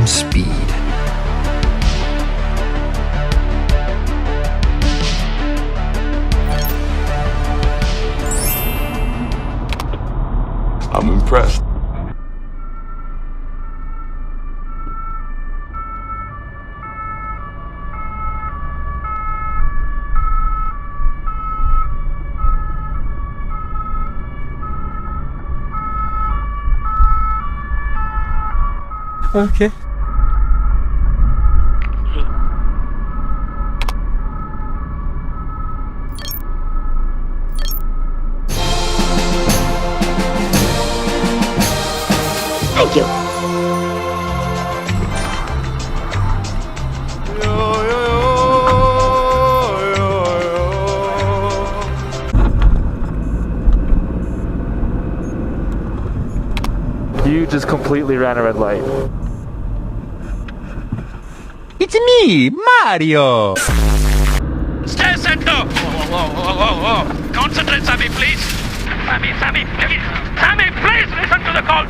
Speed. I'm impressed. Okay. Thank you. You just completely ran a red light. It's me, Mario! Stay center! Whoa. Concentrate, Sammy, please. Sammy, please. Sammy, please listen to the call.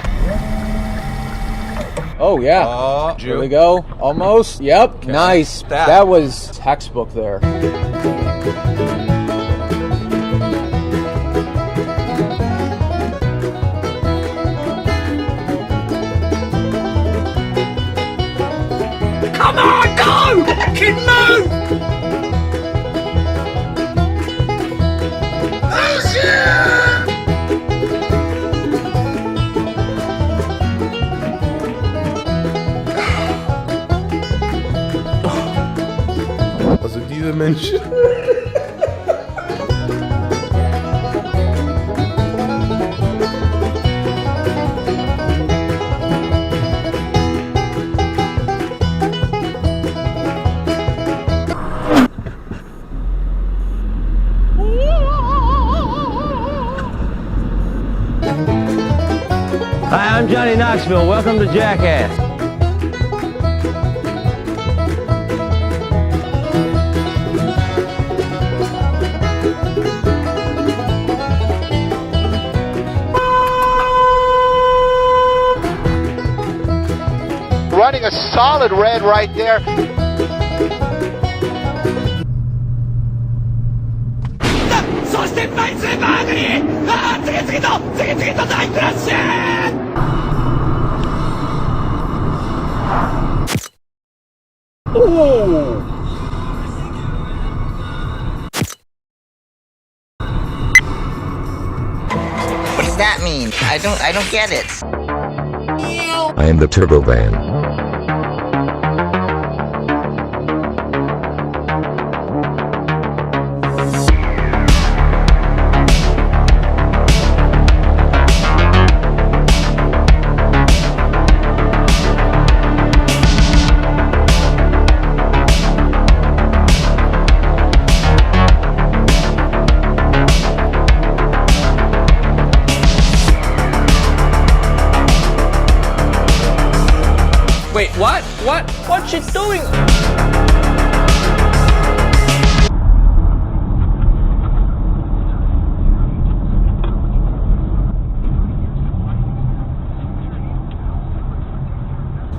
Oh, yeah. Here we go. Almost. Yep. Okay. Nice. That was textbook there. Come on, go! Kid, move! Also dieser Mensch. Hi, I'm Johnny Knoxville. Welcome to Jackass. Running a solid red right there. Ooh. What does that mean? I don't get it. I am the Turbo Van. Wait, what? What's she doing?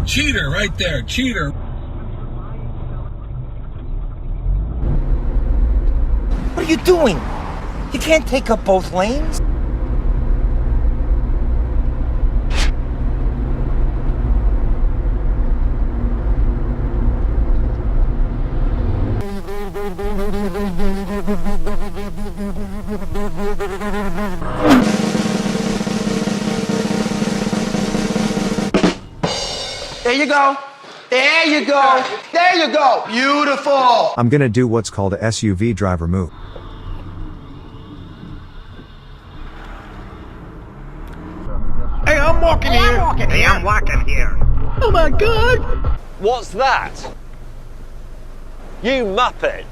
Cheater right there, cheater. What are you doing? You can't take up both lanes. There you go. There you go. There you go. Beautiful. I'm gonna do what's called a SUV driver move. Hey, I'm walking here. Hey, I'm walking here. Oh my God! What's that? You muppet!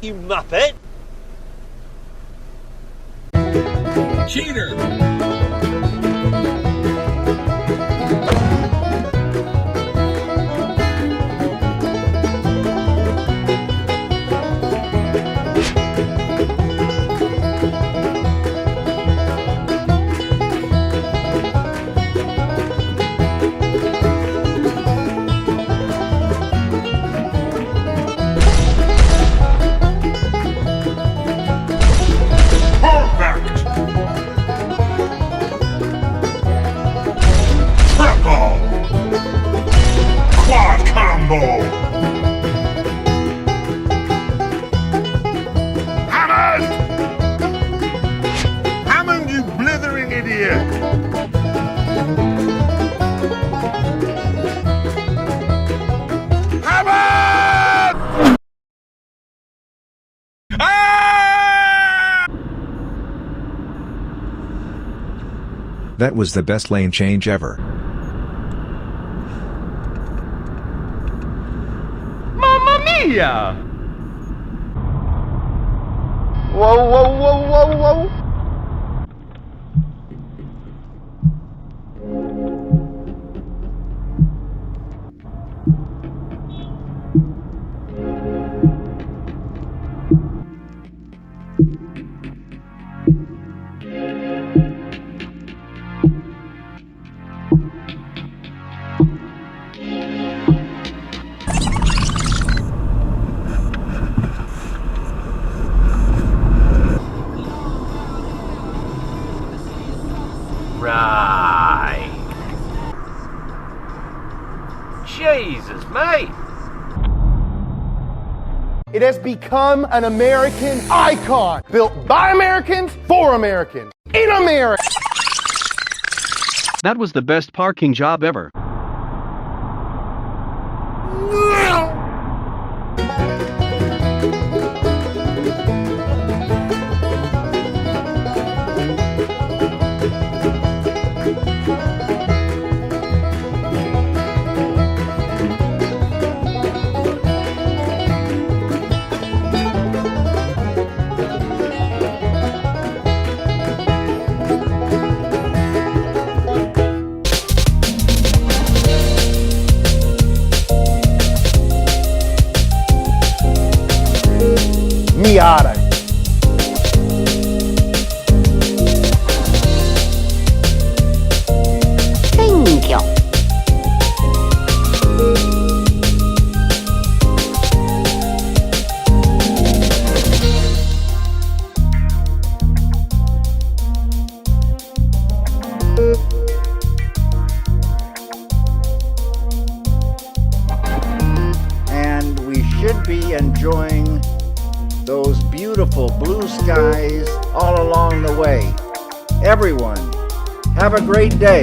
you muppet! Cheater! That was the best lane change ever. Mamma mia! Whoa, whoa, whoa, whoa, whoa! Right. Jesus, mate. It has become an American icon, built by Americans, for Americans, in America. That was the best parking job ever. Miata. Thank you. And we should be enjoying those beautiful blue skies all along the way. Everyone, have a great day.